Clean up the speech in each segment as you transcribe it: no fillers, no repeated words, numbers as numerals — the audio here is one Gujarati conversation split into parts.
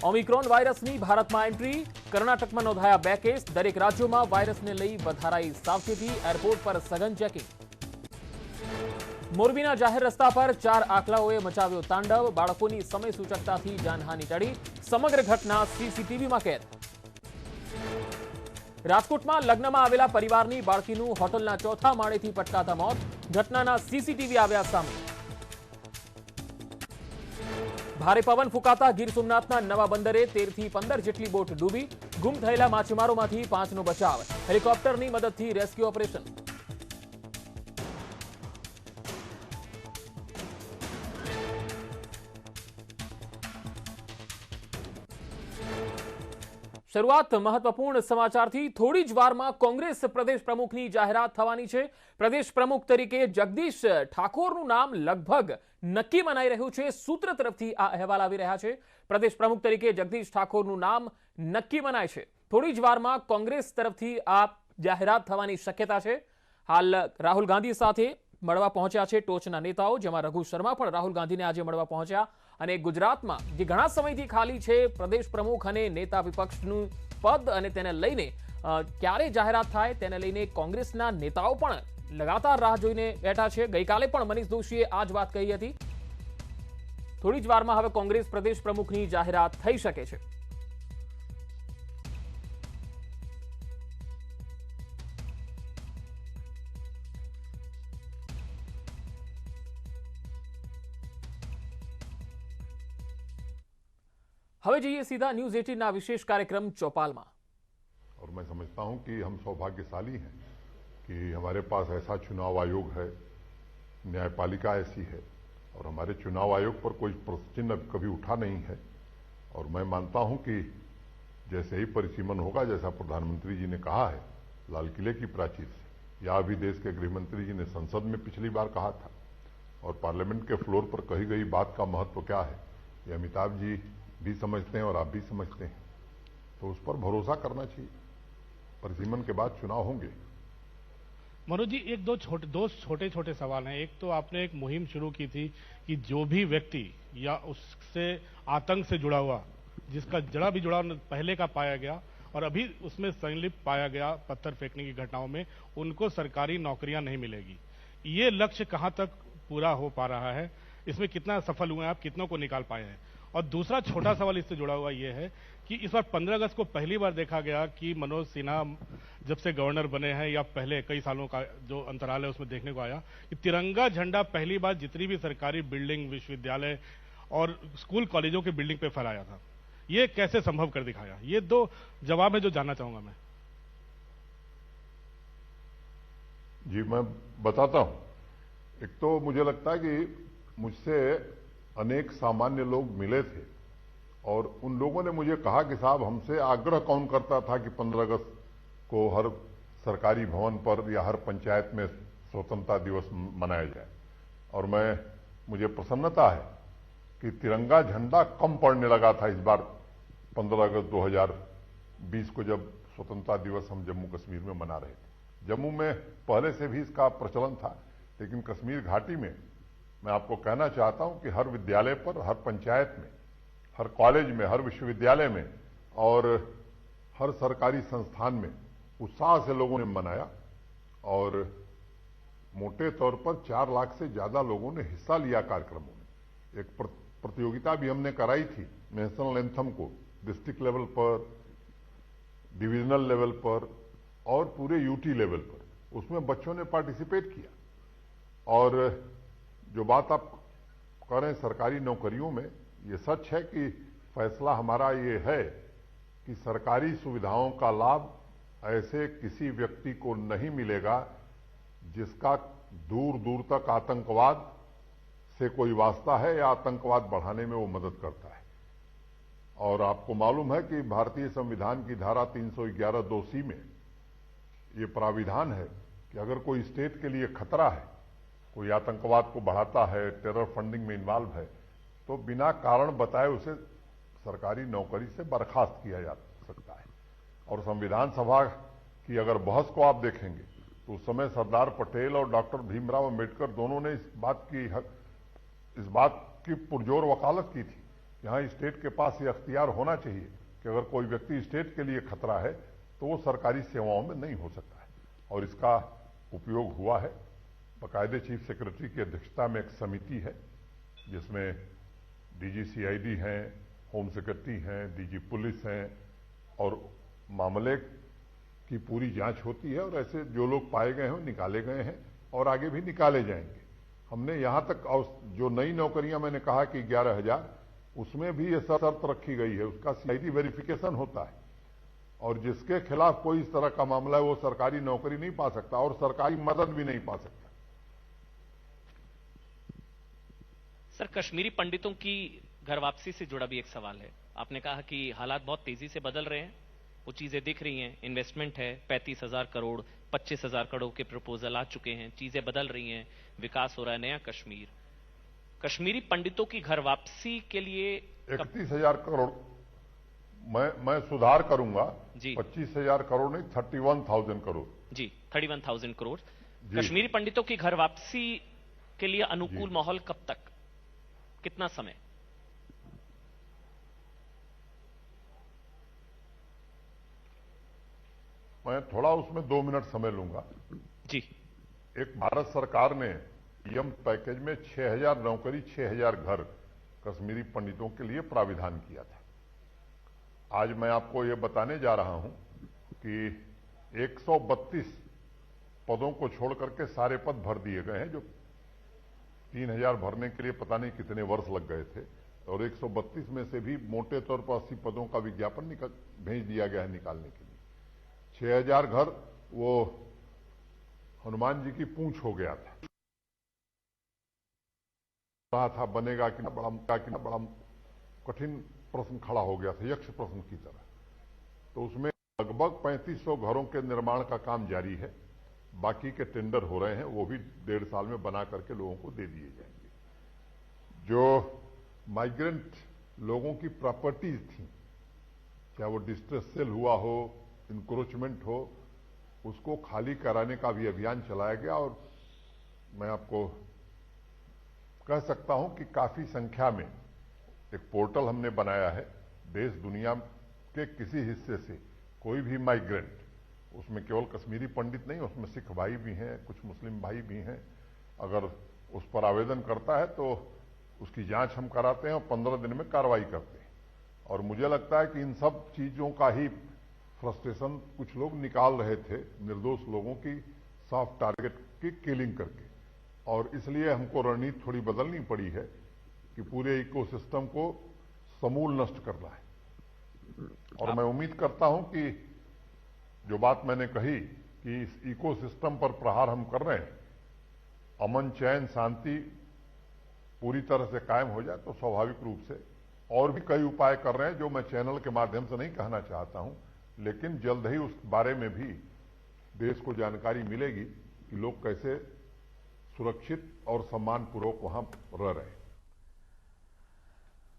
ઓમિક્રોન વાયરસની ભારતમાં એન્ટ્રી, કર્ણાટકમાં નોંધાયા 2 કેસ, દરેક રાજ્યોમાં વાયરસને લઈ વધારાઈ સાવચેતી, એરપોર્ટ પર સઘન ચેકિંગ. મોરબીના જાહેર રસ્તા પર 4 આખલાઓએ મચાવ્યો તાંડવ, બાળકોની સમય સૂચકતાથી જાનહાનિ ટળી, સમગ્ર ઘટના સીસીટીવીમાં કેદ. રાજકોટમાં લગ્નમાં આવેલા પરિવારની બાળકીનું હોટલના 4થા માળેથી પટકાતા મોત, ઘટનાના સીસીટીવી આવ્યા સામે. ભારે પવન ફૂંકાતા ગીર સોમનાથના નવા બંદરે 13 થી 15 જેટલી બોટ ડૂબી, ગુમ થયેલા માછીમારોમાંથી 5નો બચાવ, હેલિકોપ્ટરની મદદથી રેસ્ક્યુ ઓપરેશન. શરૂઆત મહત્વપૂર્ણ સમાચારથી. થોડી જ વારમાં કોંગ્રેસ પ્રદેશ પ્રમુખની જાહેરાત થવાની છે. પ્રદેશ પ્રમુખ તરીકે જગદીશ ઠાકોરનું નામ લગભગ નક્કી મનાઈ રહ્યું છે. સૂત્ર તરફથી આ અહેવાલ આવી રહ્યા છે. પ્રદેશ પ્રમુખ તરીકે જગદીશ ઠાકોરનું નામ નક્કી મનાય છે. થોડી જ વારમાં કોંગ્રેસ તરફથી આ જાહેરાત થવાની શક્યતા છે. હાલ રાહુલ ગાંધી સાથે મળવા પહોંચ્યા છે ટોચના નેતાઓ, જેમાં રઘુ શર્મા પણ રાહુલ ગાંધીને આજે મળવા પહોંચ્યા. અને ગુજરાતમાં જે ઘણા સમયથી ખાલી છે પ્રદેશ પ્રમુખ અને નેતા વિપક્ષનું પદ, અને તેને લઈને ક્યારે જાહેરાત થાય તેને લઈને કોંગ્રેસના નેતાઓ પણ લગાતાર રાહ જોઈને બેઠા છે. ગઈકાલે પણ મનીષ દોશીએ આ જ વાત કહી હતી. થોડી જ વારમાં હવે કોંગ્રેસ પ્રદેશ પ્રમુખની જાહેરાત થઈ શકે છે. હવે જઈએ सीधा न्यूज 18 विशेष कार्यक्रम चौपाल में. और मैं समझता हूं कि हम सौभाग्यशाली हैं कि हमारे पास ऐसा चुनाव आयोग है, न्यायपालिका ऐसी है, और हमारे चुनाव आयोग पर कोई प्रश्न चिन्ह कभी उठा नहीं है. और मैं मानता हूं कि जैसे ही परिसीमन होगा, जैसा प्रधानमंत्री जी ने कहा है लाल किले की प्राचीर से, या अभी देश के गृहमंत्री जी ने संसद में पिछली बार कहा था, और पार्लियामेंट के फ्लोर पर कही गई बात का महत्व क्या है ये अमिताभ जी भी समझते हैं और आप भी समझते हैं. तो उस पर भरोसा करना चाहिए. परिसीमन के बाद चुनाव होंगे. मनोज जी, एक दो छोटे छोटे सवाल हैं. एक तो आपने एक मुहिम शुरू की थी कि जो भी व्यक्ति या उससे आतंक से जुड़ा हुआ, जिसका जरा भी जुड़ाव पहले का पाया गया और अभी उसमें संलिप्त पाया गया पत्थर फेंकने की घटनाओं में, उनको सरकारी नौकरियां नहीं मिलेगी. ये लक्ष्य कहां तक पूरा हो पा रहा है? इसमें कितना सफल हुए हैं आप? कितनों को निकाल पाए हैं? और दूसरा छोटा सवाल इससे जुड़ा हुआ यह है कि इस बार 15 अगस्त को पहली बार देखा गया कि मनोज सिन्हा जब से गवर्नर बने हैं या पहले कई सालों का जो अंतराल है उसमें देखने को आया कि तिरंगा झंडा पहली बार जितनी भी सरकारी बिल्डिंग, विश्वविद्यालय और स्कूल कॉलेजों की बिल्डिंग पे फहराया था. ये कैसे संभव कर दिखाया? ये 2 जवाब है जो जानना चाहूंगा मैं. जी मैं बताता हूं. एक तो मुझे लगता है कि मुझसे अनेक सामान्य लोग मिले थे, और उन लोगों ने मुझे कहा कि साहब, हमसे आग्रह कौन करता था कि 15 अगस्त को हर सरकारी भवन पर या हर पंचायत में स्वतंत्रता दिवस मनाया जाए. और मुझे प्रसन्नता है कि तिरंगा झंडा कम पड़ने लगा था इस बार 15 अगस्त 2020 को, जब स्वतंत्रता दिवस हम जम्मू कश्मीर में मना रहे थे. जम्मू में पहले से भी इसका प्रचलन था, लेकिन कश्मीर घाटी में मैं आपको कहना चाहता हूं कि हर विद्यालय पर, हर पंचायत में, हर कॉलेज में, हर विश्वविद्यालय में और हर सरकारी संस्थान में उत्साह से लोगों ने मनाया. और मोटे तौर पर 4 लाख से ज्यादा लोगों ने हिस्सा लिया कार्यक्रमों में. एक प्रतियोगिता भी हमने कराई थी नेशनल एंथम को, डिस्ट्रिक्ट लेवल पर, डिविजनल लेवल पर और पूरे यूटी लेवल पर. उसमें बच्चों ने पार्टिसिपेट किया. और जो बात आप कह रहे हैं सरकारी नौकरियों में, ये सच है कि फैसला हमारा ये है कि सरकारी सुविधाओं का लाभ ऐसे किसी व्यक्ति को नहीं मिलेगा जिसका दूर दूर तक आतंकवाद से कोई वास्ता है या आतंकवाद बढ़ाने में वो मदद करता है. और आपको मालूम है कि भारतीय संविधान की धारा 311(2)(c) में ये प्राविधान है कि अगर कोई स्टेट के लिए खतरा है, कोई आतंकवाद को बढ़ाता है, टेरर फंडिंग में इन्वॉल्व है, तो बिना कारण बताए उसे सरकारी नौकरी से बर्खास्त किया जा सकता है. और संविधान सभा की अगर बहस को आप देखेंगे तो उस समय सरदार पटेल और डॉक्टर भीमराव अंबेडकर दोनों ने इस बात की पुरजोर वकालत की थी यहाँ स्टेट के पास ये अख्तियार होना चाहिए कि अगर कोई व्यक्ति स्टेट के लिए खतरा है तो वो सरकारी सेवाओं में नहीं हो सकता है, और इसका उपयोग हुआ है। बाकायदे चीफ सेक्रेटरी की अध्यक्षता में एक समिति है जिसमें डीजी सीआईडी हैं, होम सेक्रेटरी हैं, डीजी पुलिस हैं, और मामले की पूरी जांच होती है, और ऐसे जो लोग पाए गए हैं निकाले गए हैं और आगे भी निकाले जाएंगे। हमने यहां तक जो नई नौकरियां मैंने कहा कि 11,000, उसमें भी ये शर्त रखी गई है, उसका सीआईडी वेरिफिकेशन होता है, और जिसके खिलाफ कोई इस तरह का मामला है वो सरकारी नौकरी नहीं पा सकता और सरकारी मदद भी नहीं पा सकता। सर, कश्मीरी पंडितों की घर वापसी से जुड़ा भी एक सवाल है। आपने कहा कि हालात बहुत तेजी से बदल रहे हैं, वो चीजें दिख रही हैं, इन्वेस्टमेंट है 35,000 करोड़, 25,000 करोड़ के प्रपोजल आ चुके हैं, चीजें बदल रही हैं, विकास हो रहा है, नया कश्मीर। कश्मीरी पंडितों की घर वापसी के लिए 31,000 करोड़ मैं सुधार करूंगा जी, 25,000 करोड़ नहीं, 31,000 करोड़ जी, 31,000 करोड़। कश्मीरी पंडितों की घर वापसी के लिए अनुकूल माहौल कब तक, कितना समय? मैं थोड़ा उसमें 2 मिनट समय लूंगा जी। एक भारत सरकार ने पीएम पैकेज में 6,000 नौकरी, 6,000 घर कश्मीरी पंडितों के लिए प्राविधान किया था। आज मैं आपको यह बताने जा रहा हूं कि 132 पदों को छोड़ करके सारे पद भर दिए गए हैं, जो 3,000 भरने के लिए पता नहीं कितने वर्ष लग गए थे, और 132 में से भी मोटे तौर पर 80 पदों का विज्ञापन भेज दिया गया है निकालने के लिए। 6,000 घर वो हनुमान जी की पूंछ हो गया था, रहा था बनेगा कि ना, बड़ा कठिन प्रश्न खड़ा हो गया था, यक्ष प्रश्न की तरह। तो उसमें लगभग 3500 घरों के निर्माण का काम जारी है, बाकी के टेंडर हो रहे हैं, वो भी 1.5 साल में बना करके लोगों को दे दिए जाएंगे। जो माइग्रेंट लोगों की प्रॉपर्टीज थी, चाहे वो डिस्ट्रेस सेल हुआ हो, इंक्रोचमेंट हो, उसको खाली कराने का भी अभियान चलाया गया, और मैं आपको कह सकता हूं कि काफी संख्या में एक पोर्टल हमने बनाया है। देश दुनिया के किसी हिस्से से कोई भी माइग्रेंट, उसमें केवल कश्मीरी पंडित नहीं, उसमें सिख भाई भी हैं, कुछ मुस्लिम भाई भी हैं, अगर उस पर आवेदन करता है तो उसकी जांच हम कराते हैं और 15 दिन में कार्रवाई करते हैं। और मुझे लगता है कि इन सब चीजों का ही फ्रस्ट्रेशन कुछ लोग निकाल रहे थे, निर्दोष लोगों की सॉफ्ट टारगेट की किलिंग करके, और इसलिए हमको रणनीति थोड़ी बदलनी पड़ी है कि पूरे इकोसिस्टम को समूल नष्ट करना है। और मैं उम्मीद करता हूं कि जो बात मैंने कही कि इस इकोसिस्टम पर प्रहार हम कर रहे हैं, अमन, चैन, शांति पूरी तरह से कायम हो जाए तो स्वाभाविक रूप से और भी कई उपाय कर रहे हैं, जो मैं चैनल के माध्यम से नहीं कहना चाहता हूं, लेकिन जल्द ही उस बारे में भी देश को जानकारी मिलेगी कि लोग कैसे सुरक्षित और सम्मानपूर्वक वहां रह रहे हैं।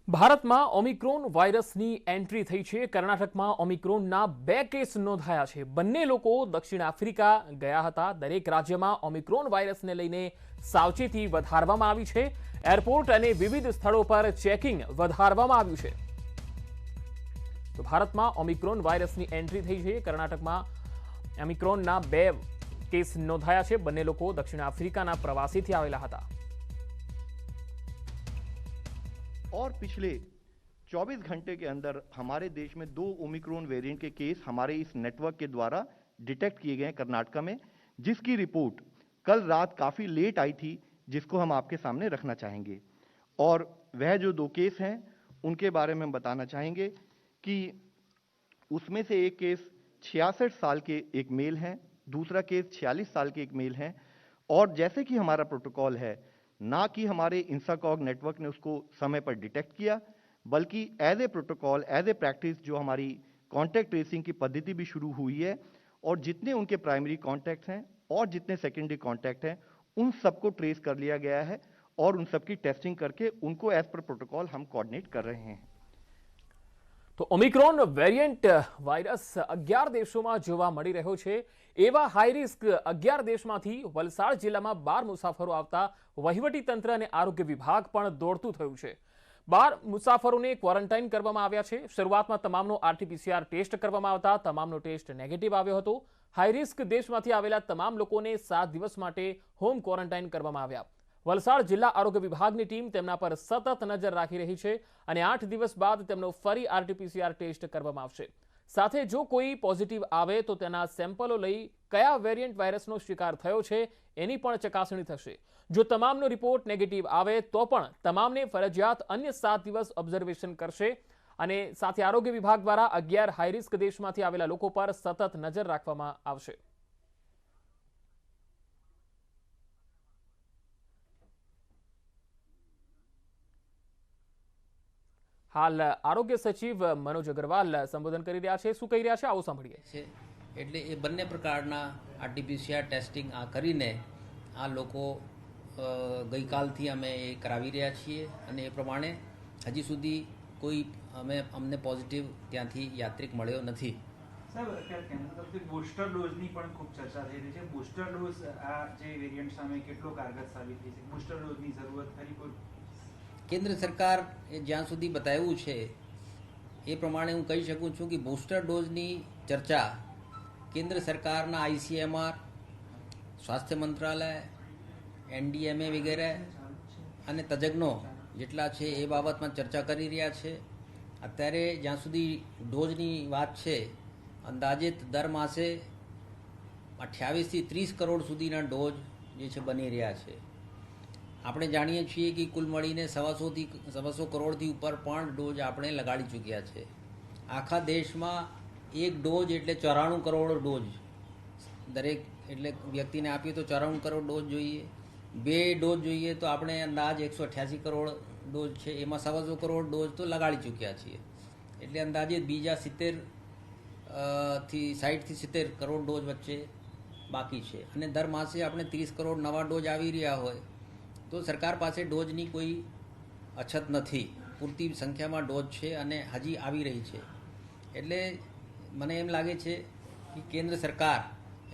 ભારતમાં ઓમિક્રોન વાયરસની એન્ટ્રી થઈ છે। કર્ણાટકમાં ઓમિક્રોનના 2 કેસ નોંધાયા છે। બંને લોકો દક્ષિણ આફ્રિકા ગયા હતા। દરેક રાજ્યમાં ઓમિક્રોન વાયરસને લઈને સાવચેતી વધારવામાં આવી છે। એરપોર્ટ અને વિવિધ સ્થળો પર ચેકિંગ વધારવામાં આવ્યું છે। તો ભારતમાં ઓમિક્રોન વાયરસની એન્ટ્રી થઈ છે। કર્ણાટકમાં ઓમિક્રોનના 2 કેસ નોંધાયા છે। બંને લોકો દક્ષિણ આફ્રિકાના પ્રવાસીથી આવેલા હતા। और पिछले 24 घंटे के अंदर हमारे देश में 2 ओमिक्रॉन वेरिएंट के केस हमारे इस नेटवर्क के द्वारा डिटेक्ट किए गए कर्नाटक में, जिसकी रिपोर्ट कल रात काफ़ी लेट आई थी, जिसको हम आपके सामने रखना चाहेंगे। और वह जो 2 केस हैं उनके बारे में हम बताना चाहेंगे कि उसमें से एक केस 66 साल के एक मेल हैं, दूसरा केस 46 साल के एक मेल हैं। और जैसे कि हमारा प्रोटोकॉल है, ना कि हमारे इंसाकॉग नेटवर्क ने उसको समय पर डिटेक्ट किया, बल्कि as a protocol, as a practice जो हमारी कॉन्टैक्ट ट्रेसिंग की पद्धति भी शुरू हुई है, और जितने उनके प्राइमरी कॉन्टैक्ट्स हैं और जितने सेकेंडरी कॉन्टैक्ट हैं उन सबको ट्रेस कर लिया गया है, और उन सबकी टेस्टिंग करके उनको एज पर प्रोटोकॉल हम कोऑर्डिनेट कर रहे हैं। तो ओमिक्रोन वेरिएंट वायरस 11 देशों में जोवा मળી રહ્યો છે। एवा हाई रिस्क 11 देशमांथी वलसाड जिल्लाમાં 12 मुसाफरो आवता वहीवटी तंत्र અને आरोग्य विभाग पण दौड़तुं थयुं છે। 12 મુસાફરોને ક્વોરન્ટાઇન કરવામાં આવ્યા છે. શરૂઆતમાં તમામનો RT-PCR ટેસ્ટ કરવામાં આવતા તમામનો ટેસ્ટ નેગેટિવ આવ્યો હતો. હાઈરિસ્ક દેશમાંથી આવેલા તમામ લોકોને 7 દિવસ માટે હોમ ક્વોરન્ટાઇન કરવામાં આવ્યા. વલસાડ જિલ્લા આરોગ્ય વિભાગની ટીમ તેમના પર સતત નજર રાખી રહી છે અને 8 દિવસ બાદ તેમનો ફરી RT-PCR ટેસ્ટ કરવામાં આવશે. સાથે જો કોઈ પોઝિટિવ આવે તો તેના સેમ્પલો લઈ કયા વેરિયન્ટ વાયરસનો શિકાર થયો છે એની પણ ચકાસણી થશે. જો તમામનો રિપોર્ટ નેગેટિવ આવે તો પણ તમામને ફરજિયાત અન્ય 7 દિવસ ઓબ્ઝર્વેશન કરશે અને સાથે આરોગ્ય વિભાગ દ્વારા 11 હાઈરિસ્ક દેશમાંથી આવેલા લોકો પર સતત નજર રાખવામાં આવશે. હાલ આરોગ્ય સચિવ મનોજ અગ્રવાલ સંબોધન કરી રહ્યા છે. શું કહી રહ્યા છે આવો સાંભળીએ. એટલે એ બંને પ્રકારના RT-PCR ટેસ્ટિંગ આ કરીને આ લોકો ગઈકાલથી અમે એ કરાવી રહ્યા છીએ અને એ પ્રમાણે હજી સુધી કોઈ અમને પોઝિટિવ ત્યાંથી યાત્રિક મળ્યો નથી. સાહેબ, અત્યારે કેન્દ્ર તરફથી બુસ્ટર ડોઝની પણ ખૂબ ચર્ચા થઈ રહી છે. બુસ્ટર ડોઝ આ જે વેરિયન્ટ સામે કેટલો કારગર સાબિત થઈ છે? બુસ્ટર ડોઝની જરૂરત ખરી કોઈ? કેન્દ્ર સરકાર જ્યાં સુધી બતાવ્યું છે એ પ્રમાણે હું કહી શકું છું કે બૂસ્ટર ડોઝની ચર્ચા કેન્દ્ર સરકારના ICMR, સ્વાસ્થ્ય મંત્રાલય, NDMA વગેરે અને તજજ્ઞો જેટલા છે એ બાબતમાં ચર્ચા કરી રહ્યા છે. અત્યારે જ્યાં સુધી ડોઝની વાત છે, અંદાજિત દર માસે 28 થી 30 કરોડ સુધીના ડોઝ જે છે બની રહ્યા છે. આપણે જાણીએ છીએ કે કુલ મળીને 125 કરોડથી ઉપર પણ ડોઝ આપણે લગાડી ચૂક્યા છે. આખા દેશમાં એક ડોઝ એટલે 94 કરોડ ડોઝ દરેક એટલે વ્યક્તિને આપીએ તો 94 કરોડ ડોઝ જોઈએ. 2 ડોઝ જોઈએ તો આપણે અંદાજ 188 કરોડ ડોઝ છે, એમાં 125 કરોડ ડોઝ તો લગાડી ચૂક્યા છીએ. એટલે અંદાજિત બીજા 60 થી 70 કરોડ ડોઝ વચ્ચે બાકી છે અને દર માસે આપણે 30 કરોડ નવા ડોઝ આવી રહ્યા હોય તો સરકાર પાસે ડોઝની કોઈ અછત નથી. પૂરતી સંખ્યામાં ડોઝ છે અને હજી આવી રહી છે. એટલે મને એમ લાગે છે કે કેન્દ્ર સરકાર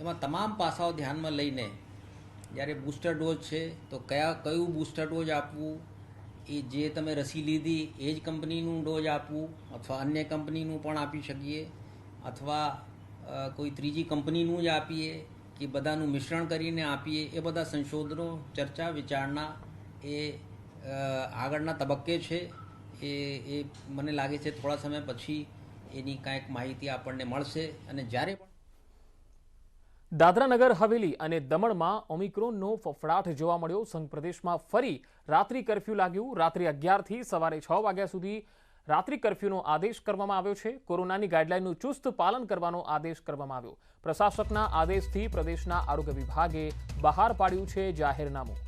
એમાં તમામ પાસાઓ ધ્યાનમાં લઈને જ્યારે બૂસ્ટર ડોઝ છે તો કયું બૂસ્ટર ડોઝ આપવું, એ જે તમે રસી લીધી એ જ કંપનીનું ડોઝ આપવું અથવા અન્ય કંપનીનું પણ આપી શકીએ અથવા કોઈ ત્રીજી કંપનીનું જ આપીએ કે બધાનું મિશ્રણ કરીને આપીએ. એ બધા સંશોધનો, ચર્ચા, વિચારણા એ આગળના તબક્કે છે. એ મને લાગે છે થોડા સમય પછી એની કાંઈક માહિતી આપણને મળશે. અને જ્યારે પણ દાદરા નગર હવેલી અને દમણમાં ઓમિક્રોનનો ફફડાટ જોવા મળ્યો. સંઘ પ્રદેશમાં ફરી રાત્રિ કર્ફ્યુ લાગ્યું. રાત્રે 11 થી સવારે 6 વાગ્યા સુધી રાત્રિ કર્ફ્યુનો આદેશ કરવામાં આવ્યો છે. કોરોનાની ગાઈડલાઈનનું ચુસ્ત પાલન કરવાનો આદેશ કરવામાં આવ્યો. પ્રશાસકના આદેશથી પ્રદેશના આરોગ્ય વિભાગે બહાર પાડ્યું છે જાહેરનામું.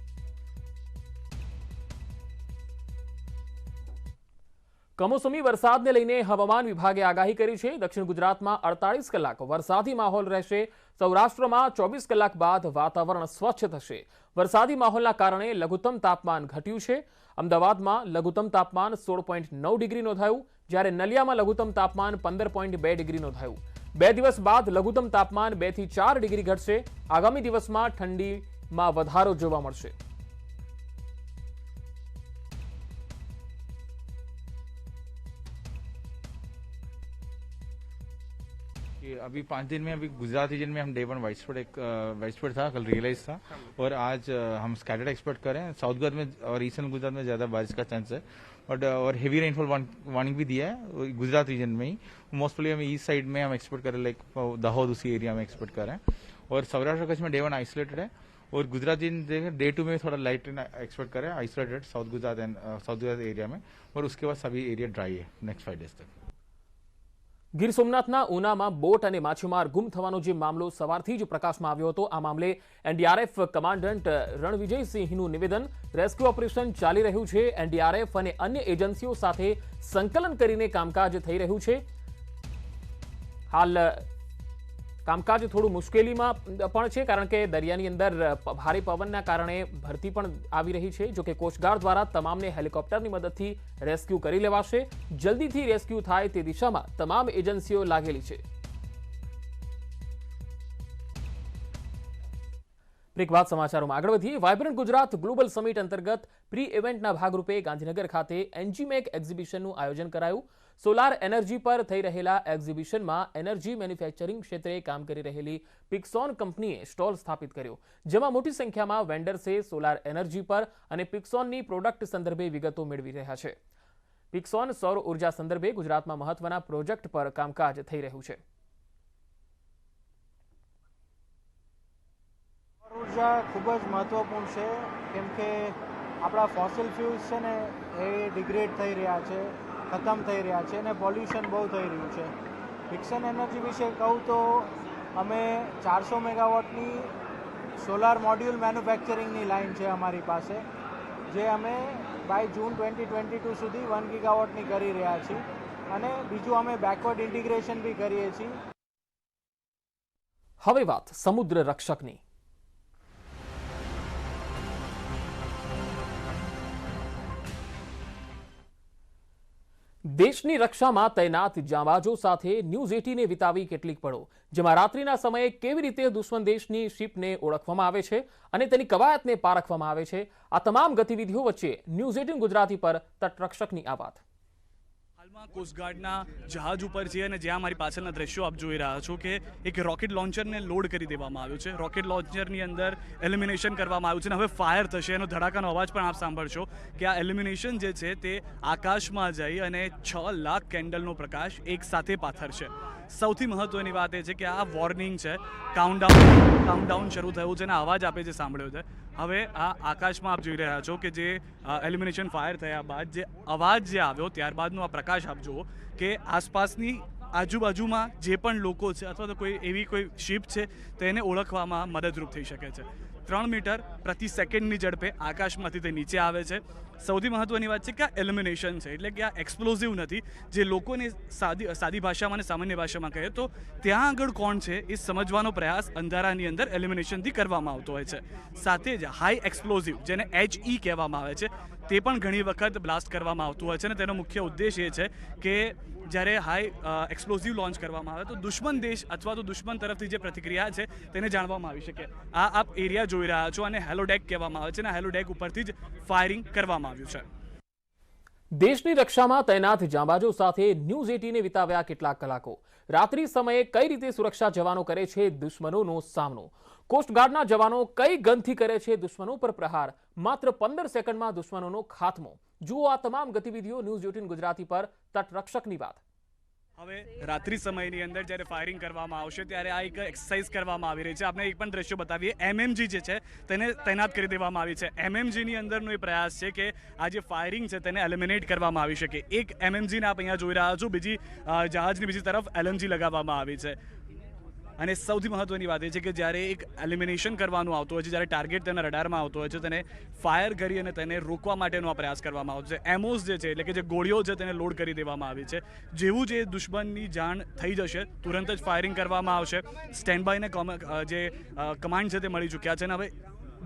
કમોસમી વરસાદને લઈને હવામાન વિભાગે આગાહી કરી છે. દક્ષિણ ગુજરાતમાં 48 કલાક વરસાદી માહોલ રહેશે. સૌરાષ્ટ્રમાં 24 કલાક બાદ વાતાવરણ સ્વચ્છ થશે. વરસાદી માહોલના કારણે લઘુત્તમ તાપમાન ઘટ્યું છે. અમદાવાદમાં લઘુત્તમ તાપમાન 16.9 ડિગ્રી નોંધાયું, જ્યારે નલિયામાં લઘુત્તમ તાપમાન 15.2 ડિગ્રી નોંધાયું. 2 દિવસ બાદ લઘુત્તમ તાપમાન 2 થી 4 ડિગ્રી ઘટશે. આગામી દિવસમાં ઠંડીમાં વધારો જોવા મળશે. अभी 5 दिन में अभी गुजरात रीजन में हम डे 1 वाइड स्प्रेड था, कल रियलाइज था और आज हम स्कैटर्ड एक्सपेक्ट करें. साउथ गुजरात में और ईस्टर्न गुजरात में ज्यादा बारिश का चांस है और हेवी रेनफॉल वार्निंग भी दिया है गुजरात रीजन में ही. मोस्टली हम ईस्ट साइड में हम एक्सपेक्ट करें, लाइक दाहोद उसी एरिया में एक्सपेक्ट करें. और सौराष्ट्र कच्छ में डे 1 आइसोलेटेड है और गुजरात रीजन डे 2 में थोड़ा लाइट एक्सपेक्ट करें आइसोलेटेड साउथ गुजरात एरिया में. और उसके बाद सभी एरिया ड्राई है नेक्स्ट 5 डेज तक. ગીર સોમનાથના ઉનામાં બોટ અને માછીમાર ગુમ થવાનો જે મામલો સવારથી જ પ્રકાશમાં આવ્યો હતો, આ મામલે NDRF કમાન્ડન્ટ રણવિજયસિંહનું નિવેદન. રેસ્ક્યુ ઓપરેશન ચાલી રહ્યું છે. NDRF અને અન્ય એજન્સીઓ સાથે સંકલન કરીને કામકાજ થઈ રહ્યું છે. હાલ કામકાજ થોડું મુશ્કેલીમાં પણ છે, કારણ કે દરિયાની અંદર ભારે પવનના કારણે ભરતી પણ આવી રહી છે. જોકે કોસ્ટગાર્ડ દ્વારા તમામને હેલિકોપ્ટરની મદદથી રેસ્ક્યુ કરી લેવાશે. જલ્દીથી રેસ્ક્યુ થાય તે દિશામાં તમામ એજન્સીઓ લાગેલી છે. બ્રેક બાદ સમાચારોમાં આગળ વધીએ. વાયબ્રન્ટ ગુજરાત ગ્લોબલ સમિટ અંતર્ગત પ્રી ઇવેન્ટના ભાગરૂપે ગાંધીનગર ખાતે એનજીમેક એક્ઝિબિશનનું આયોજન કરાયું. સોલાર એનર્જી પર થઈ રહેલા એક્ઝિબિશનમાં એનર્જી મેન્યુફેક્ચરિંગ ક્ષેત્રે કામ કરી રહેલી પિક્સોન કંપનીએ સ્ટોલ સ્થાપિત કર્યો, જેમાં મોટી સંખ્યામાં વેન્ડર્સે સોલાર એનર્જી પર અને પિક્સોનની પ્રોડક્ટ સંદર્ભે વિગતો મેળવી રહ્યા છે. પિક્સોન સૌર ઉર્જા સંદર્ભે ગુજરાતમાં મહત્વના પ્રોજેક્ટ પર કામકાજ થઈ રહ્યું છે. ઉર્જા ખૂબ જ મહત્વપૂર્ણ છે, કેમ કે આપણા ફોસિલ ફ્યુલ્સ છે ને એ ડિગ્રેડ થઈ રહ્યા છે, ખતમ થઈ રહ્યા છે અને પોલ્યુશન બહુ થઈ રહ્યું છે. પિક્સન એનર્જી વિશે કહું તો અમે 400 મેગાવોટની સોલાર મોડ્યુલ મેન્યુફેક્ચરિંગની લાઇન છે અમારી પાસે, જે અમે બાય જૂન 2022 સુધી 1 ગીગાવોટની કરી રહ્યા છીએ અને બીજું અમે બેકવર્ડ ઇન્ટિગ્રેશન બી કરીએ છીએ. હવે વાત સમુદ્ર રક્ષકની. દેશની રક્ષામાં તૈનાત જાંબાજો સાથે ન્યૂઝ 18એ વિતાવી કેટલીક પળો, જેમાં રાત્રિના સમયે કેવી રીતે દુશ્મન દેશની શિપને ઓળખવામાં આવે છે અને તેની કવાયતને પારખવામાં આવે છે. આ તમામ ગતિવિધિઓ વચ્ચે ન્યૂઝ 18 ગુજરાતી પર તટરક્ષકની આ વાત. હાલમાં કોસ્ટગાર્ડના જહાજ ઉપર છે અને જ્યાં મારી પાછળના દ્રશ્યો આપ જોઈ રહ્યા છો કે એક રોકેટ લોન્ચરને લોડ કરી દેવામાં આવ્યું છે. રોકેટ લોન્ચરની અંદર એલિમિનેશન કરવામાં આવ્યું છે અને હવે ફાયર થશે. એનો ધડાકાનો અવાજ પણ આપ સાંભળશો કે આ એલિમિનેશન જે છે તે આકાશમાં જઈ અને 6 લાખ કેન્ડલનો પ્રકાશ એક સાથે પાથરશે. સૌથી મહત્વની વાત એ છે કે આ વોર્નિંગ છે, કાઉન્ટડાઉન શરૂ થયું છે અને અવાજ આપે છે સાંભળ્યો છે. હવે આ આકાશમાં આપ જોઈ રહ્યા છો કે જે એલિમિનેશન ફાયર થયા બાદ જે અવાજ જે આવ્યો ત્યારબાદનો આ પ્રકાશ આપ જુઓ કે આસપાસની આજુબાજુમાં જે પણ લોકો છે અથવા તો કોઈ એવી કોઈ શિપ છે તેને ઓળખવામાં મદદરૂપ થઈ શકે છે. 3 મીટર પ્રતિ સેકન્ડની ઝડપે આકાશમાંથી તે નીચે આવે છે. સૌથી મહત્વની વાત છે કે આ એલિમિનેશન છે, એટલે કે આ એક્સપ્લોઝિવ નથી. જે લોકોને સાદી ભાષામાં અને સામાન્ય ભાષામાં કહે તો ત્યાં આગળ કોણ છે એ સમજવાનો પ્રયાસ અંધારાની અંદર એલિમિનેશનથી કરવામાં આવતો હોય છે. સાથે જ હાઈ એક્સપ્લોઝિવ, જેને HE કહેવામાં આવે છે, તે પણ ઘણી વખત બ્લાસ્ટ કરવામાં આવતું હોય છે અને તેનો મુખ્ય ઉદ્દેશ એ છે કે જ્યારે હાઈ એક્સપ્લોઝિવ લોન્ચ કરવામાં આવે તો દુશ્મન દેશ અથવા તો દુશ્મન તરફથી જે પ્રતિક્રિયા છે તેને જાણવામાં આવી શકે. આ આપ એરિયા જોઈ રહ્યા છો અને હેલોડેક કહેવામાં આવે છે અને હેલોડેક ઉપરથી જ ફાયરિંગ કરવામાં આવ્યું છે. દેશની રક્ષામાં તૈનાત જાંબાજો સાથે ન્યૂઝ 18એ વિતાવ્યા કેટલાક કલાકો. રાત્રિ સમયે કઈ રીતે સુરક્ષા જવાનો કરે છે દુશ્મનોનો સામનો, કોસ્ટગાર્ડના જવાનો કઈ ગનથી કરે છે દુશ્મનો પર પ્રહાર, માત્ર 15 સેકન્ડમાં દુશ્મનોનો ખાત્મો. જુઓ આ તમામ ગતિવિધિઓ ન્યૂઝ 18 ગુજરાતી પર તટરક્ષકની વાત. હવે રાત્રિ સમયની અંદર જ્યારે ફાયરિંગ કરવામાં આવશે ત્યારે આ એક એક્સરસાઇઝ કરવામાં આવી રહી છે. આપણે એક પણ દ્રશ્યો બતાવીએ. MMG જે છે તેને તૈનાત કરી દેવામાં આવી છે. MMGની અંદરનો એ પ્રયાસ છે કે આ જે ફાયરિંગ છે તેને એલિમિનેટ કરવામાં આવી શકે. એક MMGને આપ અહીંયા જોઈ રહ્યા છો, બીજી જહાજની બીજી તરફ LMG લગાવવામાં આવી છે. અને સૌથી મહત્વની વાત એ છે કે જ્યારે એક એલિમિનેશન કરવાનું આવતું હોય છે, જ્યારે ટાર્ગેટ તેના રડારમાં આવતો હોય છે, તેને ફાયર કરી અને તેને રોકવા માટેનો આ પ્રયાસ કરવામાં આવતો છે. એમઓસ જે છે એટલે કે જે ગોળીઓ છે તેને લોડ કરી દેવામાં આવી છે. જેવું જે દુશ્મનની જાણ થઈ જશે તુરંત જ ફાયરિંગ કરવામાં આવશે. સ્ટેન્ડ બાયને જે કમાન્ડ છે તે મળી ચૂક્યા છે અને હવે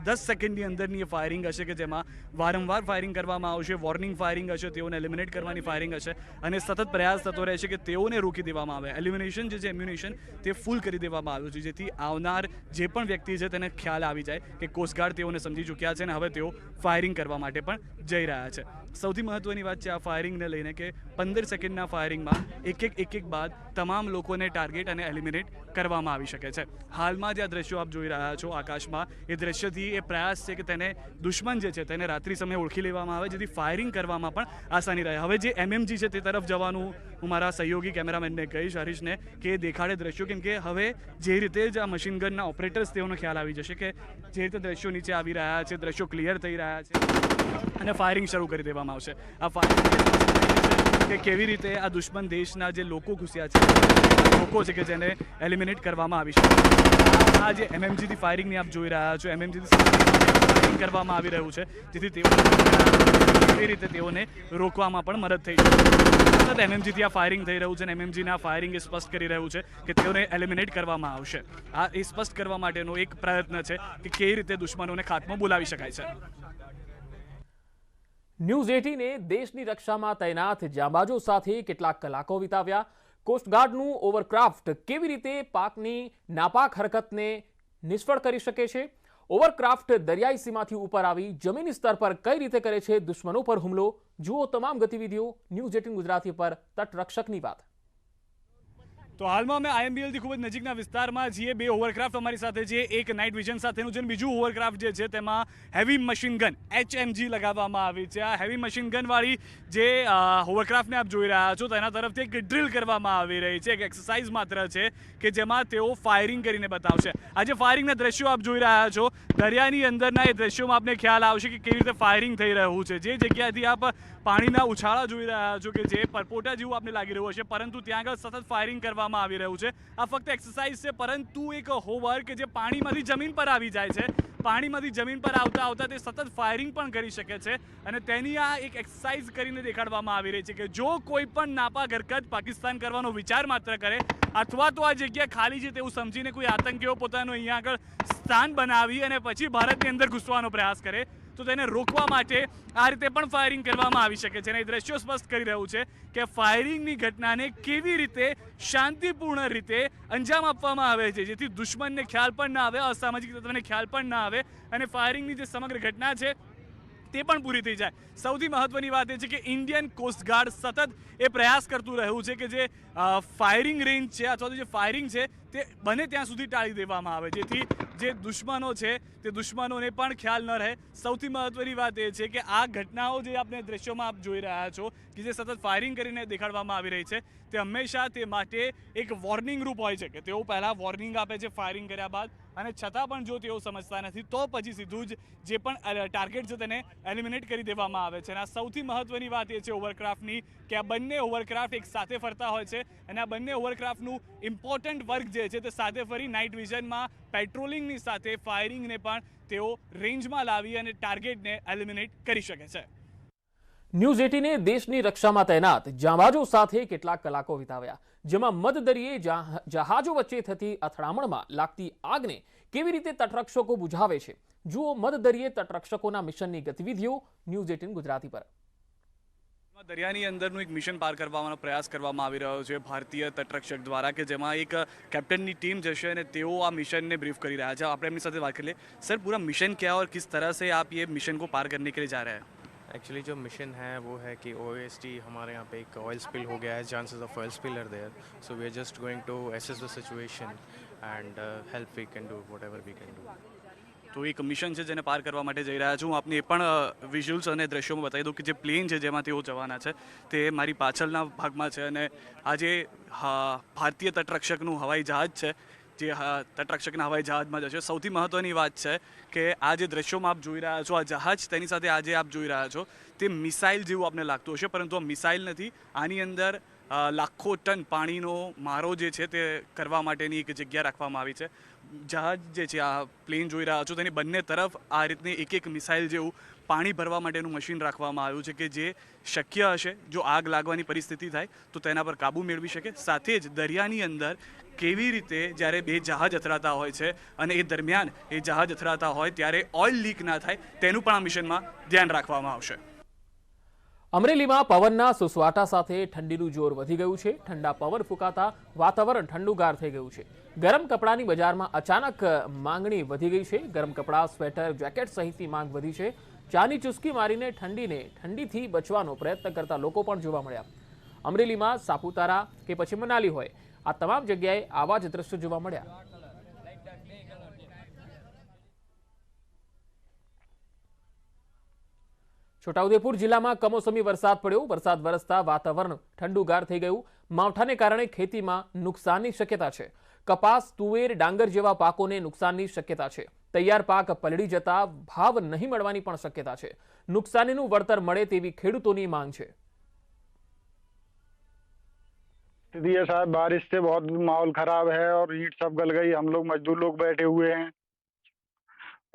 10 સેકન્ડની અંદરની એ ફાયરિંગ હશે કે જેમાં વારંવાર ફાયરિંગ કરવામાં આવશે, વોર્નિંગ ફાયરિંગ હશે, તેઓને એલિમિનેટ કરવાની ફાયરિંગ હશે અને સતત પ્રયાસ થતો રહેશે કે તેઓને રોકી દેવામાં આવે. એલિમિનેશન જે છે એમ્યુનેશન તે ફૂલ કરી દેવામાં આવ્યું છે, જેથી આવનાર જે પણ વ્યક્તિ છે તેને ખ્યાલ આવી જાય કે કોસ્ટગાર્ડ તેઓને સમજી ચૂક્યા છે અને હવે તેઓ ફાયરિંગ કરવા માટે પણ જઈ રહ્યા છે. સૌથી મહત્વની વાત છે આ ફાયરિંગને લઈને કે 15 સેકન્ડના ફાયરિંગમાં એક બાદ તમામ લોકોને ટાર્ગેટ અને એલિમિનેટ કરવામાં આવી શકે છે. હાલમાં જે આ દ્રશ્યો આપ જોઈ રહ્યા છો આકાશમાં, એ દ્રશ્યથી એ પ્રયાસ છે કે તેને દુશ્મન જે છે તેને રાત્રિ સમયે ઓળખી લેવામાં આવે, જેથી ફાયરિંગ કરવામાં પણ આસાની રહે. હવે જે MMG છે તે તરફ જવાનું હું મારા સહયોગી કેમેરામેનને કહીશ, હરીશને, કે દેખાડે દ્રશ્યો, કેમ કે હવે જે રીતે જ આ મશીન ગનના ઓપરેટર્સ તેઓનો ખ્યાલ આવી જશે કે જે રીતે દ્રશ્યો નીચે આવી રહ્યા છે, દ્રશ્યો ક્લિયર થઈ રહ્યા છે અને ફાયરિંગ શરૂ કરી દેવામાં આવશે. આ ફાયરિંગ કે કેવી રીતે આ દુશ્મન દેશના જે લોકો ઘૂસ્યા છે, લોકો છે કે જેને એલિમિનેટ કરવામાં આવી શકે. આ જે MMGથી ફાયરિંગની આપ જોઈ રહ્યા છો, MMGથી ફાયરિંગ કરવામાં આવી રહ્યું છે, જેથી તેઓ એ રીતે તેઓને રોકવામાં પણ મદદ થઈ છે. સતત MMGથી આ ફાયરિંગ થઈ રહ્યું છે અને MMGના ફાયરિંગ એ સ્પષ્ટ કરી રહ્યું છે કે તેઓને એલિમિનેટ કરવામાં આવશે. આ એ સ્પષ્ટ કરવા માટેનો એક પ્રયત્ન છે કે કેવી રીતે દુશ્મનોને ખાત્મો બોલાવી શકાય છે. ન્યૂઝ 18એ દેશની રક્ષામાં તૈનાત જાંબાજો સાથે કેટલાક કલાકો વિતાવ્યા. કોસ્ટગાર્ડનું ઓવરક્રાફ્ટ કેવી રીતે પાકની નાપાક હરકતને નિષ્ફળ કરી શકે છે, ઓવરક્રાફ્ટ દરિયાઈ સીમાથી ઉપર આવી જમીની સ્તર પર કઈ રીતે કરે છે દુશ્મનો પર હુમલો, જુઓ તમામ ગતિવિધિઓ ન્યૂઝ 18 ગુજરાતી પર તટરક્ષકની વાત। તો હાલમાં અમે આઈએમબીએલથી ખૂબ જ નજીકના વિસ્તારમાં છીએ। બે ઓવરક્રાફ્ટ અમારી સાથે છે, એક નાઇટ વિઝન સાથેનું છે અને બીજું ઓવરક્રાફ્ટ જે છે તેમાં હેવી મશીન ગન HMG લગાવવામાં આવી છે। આ હેવી મશીન ગનવાળી જે ઓવરક્રાફ્ટને આપ જોઈ રહ્યા છો તેના તરફથી એક ડ્રિલ કરવામાં આવી રહી છે, એક એક્સરસાઇઝ માત્ર છે કે જેમાં તેઓ ફાયરિંગ કરીને બતાવશે। આ જે ફાયરિંગના દ્રશ્યો આપ જોઈ રહ્યા છો, દરિયાની અંદરના એ દ્રશ્યોમાં આપને ખ્યાલ આવશે કે કેવી રીતે ફાયરિંગ થઈ રહ્યું છે। જે જગ્યાએથી આપ પાણીના ઉછાળા જોઈ રહ્યા છો કે જે પરપોટા જેવું આપને લાગી રહ્યું હશે, પરંતુ ત્યાં આગળ સતત ફાયરિંગ કરવામાં આવી રહ્યું છે। આ ફક્ત એક્સરસાઇઝ છે, પરંતુ એક હોવર કે જે પાણીમાંથી જમીન પર આવી જાય છે, પાણીમાંથી જમીન પર આવતા આવતા તે સતત ફાયરિંગ પણ કરી શકે છે અને તેની આ એક એક્સરસાઇઝ કરીને દેખાડવામાં આવી રહી છે કે જો કોઈ પણ નાપાક હરકત પાકિસ્તાન કરવાનો વિચાર માત્ર કરે અથવા તો આ જગ્યા ખાલી છે તેવું સમજીને કોઈ આતંકીઓ પોતાનું અહીંયા આગળ સ્થાન બનાવી અને પછી ભારતની અંદર ઘૂસવાનો પ્રયાસ કરે તો તેને રોકવા માટે આ રીતે પણ ફાયરિંગ કરવામાં આવી શકે છે। અને એ દ્રશ્યો સ્પષ્ટ કરી રહ્યું છે કે ફાયરિંગની ઘટનાને કેવી રીતે શાંતિપૂર્ણ રીતે અંજામ આપવામાં આવે છે જેથી દુશ્મનને ખ્યાલ પણ ના આવે, અસામાજિક તત્વને ખ્યાલ પણ ના આવે અને ફાયરિંગની જે સમગ્ર ઘટના છે તે પણ પૂરી થઈ જાય। સૌથી મહત્વની વાત એ છે કે ઇન્ડિયન કોસ્ટગાર્ડ સતત એ પ્રયાસ કરતું રહ્યું છે કે જે ફાયરિંગ રેન્જ છે અથવા તો જે ફાયરિંગ છે તે બને ત્યાં સુધી ટાળી દેવામાં આવે જેથી જે દુશ્મનો છે તે દુશ્મનોને પણ ખ્યાલ ન રહે। સૌથી મહત્વની વાત એ છે કે આ ઘટનાઓ જે આપણે દ્રશ્યોમાં આપ જોઈ રહ્યા છો કે જે સતત ફાયરિંગ કરીને દેખાડવામાં આવી રહી છે તે હંમેશા તે માટે એક વોર્નિંગ રૂપ હોય છે કે તેઓ પહેલાં વોર્નિંગ આપે છે ફાયરિંગ કર્યા બાદ, અને છતાં પણ જો તેઓ સમજતા નથી તો પછી સીધું જ જે પણ ટાર્ગેટ છે તેને એલિમિનેટ કરી દેવામાં આવે છે। અને આ સૌથી મહત્વની વાત એ છે ઓવરક્રાફ્ટની કે આ બંને ઓવરક્રાફ્ટ એક સાથે ફરતા હોય છે અને આ બંને ઓવરક્રાફ્ટનું ઇમ્પોર્ટન્ટ વર્ક જે છે તે સાથે ફરી નાઇટ વિઝનમાં પેટ્રોલિંગની સાથે ફાયરિંગને પણ તેઓ રેન્જમાં લાવી અને ટાર્ગેટને એલિમિનેટ કરી શકે છે। ન્યૂઝ 18 દેશની રક્ષામાં તૈનાત જાંબાજો સાથે કેટલાક કલાકો વિતાવ્યા, જેમાં મધદરિયે જહાજો વચ્ચે થતી અથડામણમાં લાગતી આગને કેવી રીતે તટરક્ષકો બુઝાવે છે, જુઓ મધદરિયે તટરક્ષકોના મિશનની ગતિવિધિઓ ન્યૂઝ 18 ગુજરાતી પર। દરિયાની અંદરનું એક મિશન પાર કરવાનો પ્રયાસ કરવામાં આવી રહ્યો છે ભારતીય તટરક્ષક દ્વારા કે જેમાં એક कैप्टन की टीम जैसे અને તેઓ આ મિશનને બ્રીફ કરી રહ્યા છે। આપણે એમની સાથે વાત કરી લે। સર પૂરા મિશન क्या है और किस तरह से आप ये मिशन को पार करने के लिए जा रहे हैं? एक्चुअली जो मिशन है वो है कि OST हमारे यहाँ पे एक ऑयल स्पिल हो गया है, chances of oil spill are there, so we are just going to assess the situation and help we can do whatever we can do. તો એક મિશન છે જેને પાર કરવા માટે જઈ રહ્યા છું। હું આપને એ પણ વિઝ્યુઅલ્સ અને દ્રશ્યોમાં બતાવી દઉં કે જે પ્લેન છે જેમાં તેઓ જવાના છે તે મારી પાછળના ભાગમાં છે અને આ જે ભારતીય તટરક્ષકનું હવાઈ જહાજ છે જે તટરક્ષકના હવાઈ જહાજમાં જશે। સૌથી મહત્વની વાત છે કે આ જે દ્રશ્યોમાં આપ જોઈ રહ્યા છો આ જહાજ તેની સાથે આજે આપ જોઈ રહ્યા છો તે મિસાઇલ જેવું આપને લાગતું હશે, પરંતુ આ મિસાઇલ નથી। આની અંદર લાખો ટન પાણીનો મારો જે છે તે કરવા માટેની એક જગ્યા રાખવામાં આવી છે। જહાજ જે છે આ પ્લેન જોઈ રહ્યા છો તેની બંને તરફ આ રીતની એક એક મિસાઇલ જેવું પાણી ભરવા માટેનું મશીન રાખવામાં આવ્યું છે કે જે શક્ય હશે જો આગ લાગવાની પરિસ્થિતિ થાય તો તેના પર કાબૂ મેળવી શકે। સાથે જ દરિયાની અંદર કેવી રીતે જ્યારે બે જહાજ અથડાતા હોય છે અને એ દરમિયાન એ જહાજ અથડાતા હોય ત્યારે ઓઇલ લીક ના થાય તેનું પણ આ મિશનમાં ધ્યાન રાખવામાં આવશે। અમરેલીમાં પવનના સુસવાટા સાથે ઠંડીનું જોર વધી ગયું છે। ઠંડા પવન ફૂંકાતા વાતાવરણ ઠંડુગાર થઈ ગયું છે। ગરમ કપડાની બજારમાં અચાનક માંગણી વધી ગઈ છે। ગરમ કપડા, સ્વેટર, જેકેટ સહિતની માંગ વધી છે। ચાની ચુસ્કી મારીને ઠંડીથી બચવાનો પ્રયત્ન કરતા લોકો પણ જોવા મળ્યા। અમરેલીમાં સાપુતારા કે પછી મનાલી હોય આ તમામ જગ્યાએ આવા જ દ્રશ્યો જોવા મળ્યા। છોટાઉદેપુર જિલ્લામાં કમોસમી વરસાદ પડ્યો। વરસાદ વરસતા વાતાવરણ ઠંડુગાર થઈ ગયું। માવઠાને કારણે ખેતીમાં નુકસાનની શક્યતા છે। કપાસ, તુવેર, ડાંગર જેવા પાકોને નુકસાનની શક્યતા છે। તૈયાર પાક પલળી જતા ભાવ નહીં મળવાની પણ શક્યતા છે। નુકસાનીનું વળતર મળે તેવી ખેડૂતોની માંગ છે। साहब बारिश से बहुत माहौल खराब है और ईंट सब गल गई, हम लोग मजदूर लोग बैठे हुए हैं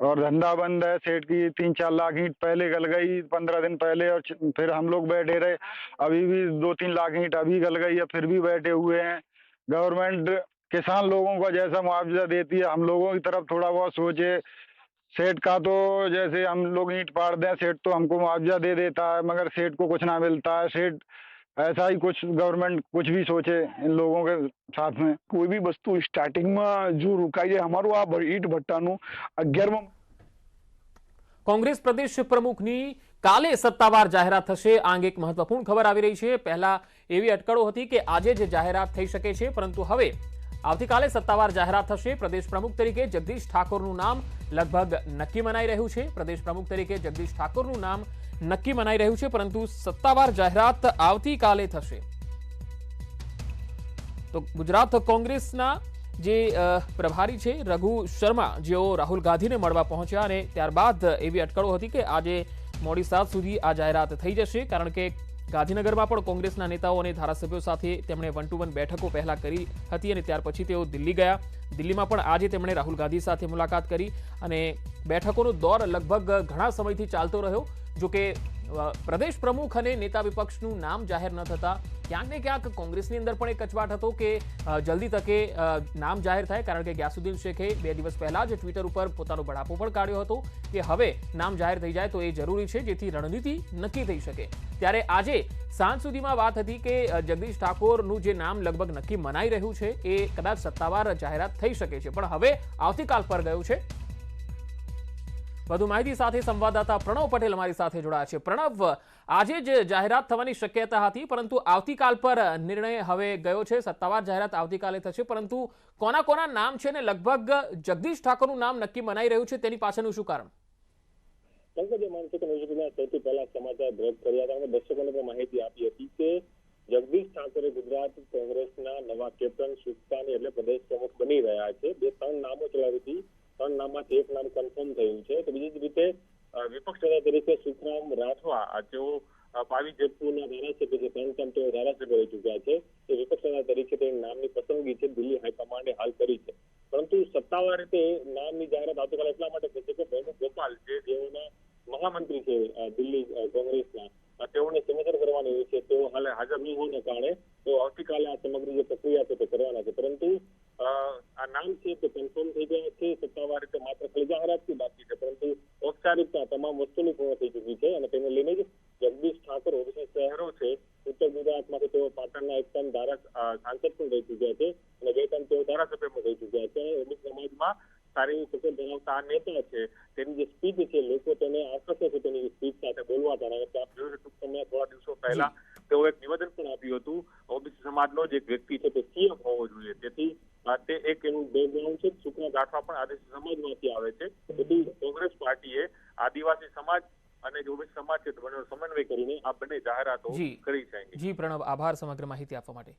और धंधा बंद है। सेठ की 3-4 लाख ईंट पहले गल गई 15 दिन पहले और फिर हम लोग बैठे रहे, अभी भी 2-3 लाख ईंट अभी गल गई है, फिर भी बैठे हुए हैं। गवर्नमेंट किसान लोगों को जैसा मुआवजा देती है हम लोगों की तरफ थोड़ा बहुत सोचे। सेठ का तो जैसे हम लोग ईंट पाड़ दें सेठ तो हमको मुआवजा दे देता है मगर सेठ को कुछ ना मिलता है। सेठ ऐसा ही कुछ गवर्नमेंट कुछ भी सोचे इन लोगों के साथ में। कोई भी वस्तु स्टार्टिंग में जो रुकाई है हमारू आ ईट भट्टा 11 કોંગ્રેસ પ્રદેશ પ્રમુખની કાલે સત્તાવાર જાહેરાત થશે આ અંગે એક મહત્વપૂર્ણ ખબર આવી રહી છે। પહેલા એવી અટકળો હતી કે આજે જ જાહેરાત થઈ શકે છે, પરંતુ હવે આવતીકાલે સત્તાવાર જાહેરાત થશે। પ્રદેશ પ્રમુખ તરીકે જગદીશ ઠાકોરનું નામ લગભગ નક્કી મનાઈ રહ્યું છે। પ્રદેશ પ્રમુખ તરીકે જગદીશ ઠાકોરનું નામ નક્કી મનાઈ રહ્યું છે, પરંતુ સત્તાવાર જાહેરાત આવતીકાલે થશે। તો ગુજરાત કોંગ્રેસના જે પ્રભારી છે રઘુ શર્મા, જેઓ રાહુલ ગાંધીને મળવા પહોંચ્યા અને ત્યારબાદ એવી અટકળો હતી કે આજે મોડી સાંજ સુધી આ જાહેરાત થઈ જશે, કારણ કે ગાંધીનગરમાં પણ કોંગ્રેસના નેતાઓ અને ધારાસભ્યો સાથે તેમણે 1-to-1 બેઠકો પહેલા કરી હતી અને ત્યાર પછી તેઓ દિલ્હી ગયા। દિલ્હીમાં પણ આજે તેમણે રાહુલ ગાંધી સાથે મુલાકાત કરી અને બેઠકોનો દોર લગભગ ઘણા સમયથી ચાલતો રહ્યો। જો કે પ્રદેશ પ્રમુખ અને નેતા વિપક્ષનું નામ જાહેર ન થતા ક્યાંક ને ક્યાંક કોંગ્રેસની અંદર પણ એક કચવાટ હતો કે જલ્દી તકે નામ જાહેર થાય, કારણ કે ગ્યાસુદ્દીન શેખે 2 દિવસ પહેલા જ ટ્વિટર ઉપર પોતાનો બળાપો પણ કાઢ્યો હતો કે હવે નામ જાહેર થઈ જાય તો એ જરૂરી છે, જેથી રણનીતિ નક્કી થઈ શકે। ત્યારે આજે સાંજ સુધીમાં વાત હતી કે જગદીશ ઠાકોરનું જે નામ લગભગ નક્કી મનાઈ રહ્યું છે એ કદાચ સત્તાવાર જાહેરાત થઈ શકે છે, પણ હવે આવતીકાલ પર ગયું છે। વધુ માહિતી સાથે સંવાદદાતા પ્રણવ પટેલ અમારી સાથે જોડાયા છે। પ્રણવ, આજે જ જાહેરાત થવાની શક્યતા હતી, પરંતુ આવતીકાલ પર નિર્ણય હવે ગયો છે। સત્તાવાર જાહેરાત આવતીકાલે થશે, પરંતુ કોના કોના નામ છે ને લગભગ જગદીશ ઠાકોરનું નામ નક્કી મનાઈ રહ્યું છે, તેની પાછળનું શું કારણ? સૌથી પહેલા સમાચાર બ્રેક કર્યા હતા અને દર્શકોને પણ માહિતી આપી હતી કે જગદીશ ઠાકોરે ગુજરાત કોંગ્રેસના નવા કેપ્ટન સુસ્તાની એટલે પ્રદેશ પ્રમુખ બની રહ્યા છે। 2-3 નામો ચલાવી હતી, 3 નામમાંથી એક નામ કન્ફર્મ થયું છે। તો બીજી જ રીતે વિપક્ષ નેતા તરીકે સુખરામ રાઠવા, જેઓ પાવી જેતપુરના ધારાસભ્ય છે, 3 ટર્મ તેઓ ધારાસભ્ય રહી ચૂક્યા છે, તે વિપક્ષ નેતા તરીકે તેની નામની પસંદગી છે દિલ્હી હાઈકમાન્ડે હાલ કરી છે। પરંતુ સત્તાવાર રીતે નામની જાહેરાત આવતીકાલે એટલા માટે થશે કે વેણુગોપાલ, જેઓના મહામંત્રી છે દિલ્હી કોંગ્રેસના, તેઓને સેનેટર કરવાની હોય છે, તેઓ હાલે હાજર નહીં હોવાને કારણે તેઓ આવતીકાલે આ સમગ્ર જે પ્રક્રિયા છે તે કરવાના છે। પરંતુ આ નામ છે તે કન્ફર્મ થઈ ગયા છે। સત્તાવાર રીતે માત્ર ખાલી જાહેરાતથી બાકી છે, પરંતુ ઔપચારિકતા તમામ વસ્તુની પૂર્ણ થઈ ચૂકી છે અને તેને લઈને જ જગદીશ ઠાકોર ઓડિશા શહેરો છે ઉત્તર ગુજરાતમાંથી તેઓ પાટણના એક ટર્મ સાંસદ પણ રહી ચૂક્યા છે અને 2 ટર્મ તેઓ ધારાસભ્ય પણ રહી ચૂક્યા છે। ઓબીસી સમાજમાં સારી પકડ ધરાવતા આ નેતા છે, તેની જે સ્પીચ છે લોકો તેને આકર્ષે છે તેની સ્પીચ સાથે બોલવા હતા। આપ જોયું ટૂંક સમય થોડા દિવસો પહેલા તેઓ એક નિવેદન પણ આપ્યું હતું, ઓબીસી સમાજનો જ એક વ્યક્તિ છે તે સીએમ હોવો જોઈએ, તેથી તે એક એનું બેકગ્રાઉન્ડ છે। સુખરામ રાઠવા પણ આદિવાસી સમાજમાંથી આવે છે, તેથી કોંગ્રેસ પાર્ટીએ આદિવાસી સમાજ અને ઓબીસી સમાજ છે બંનેનો સમન્વય કરીને આ બંને જાહેરાતો કરી છે। જી પ્રણવ, આભાર સમગ્ર માહિતી આપવા માટે।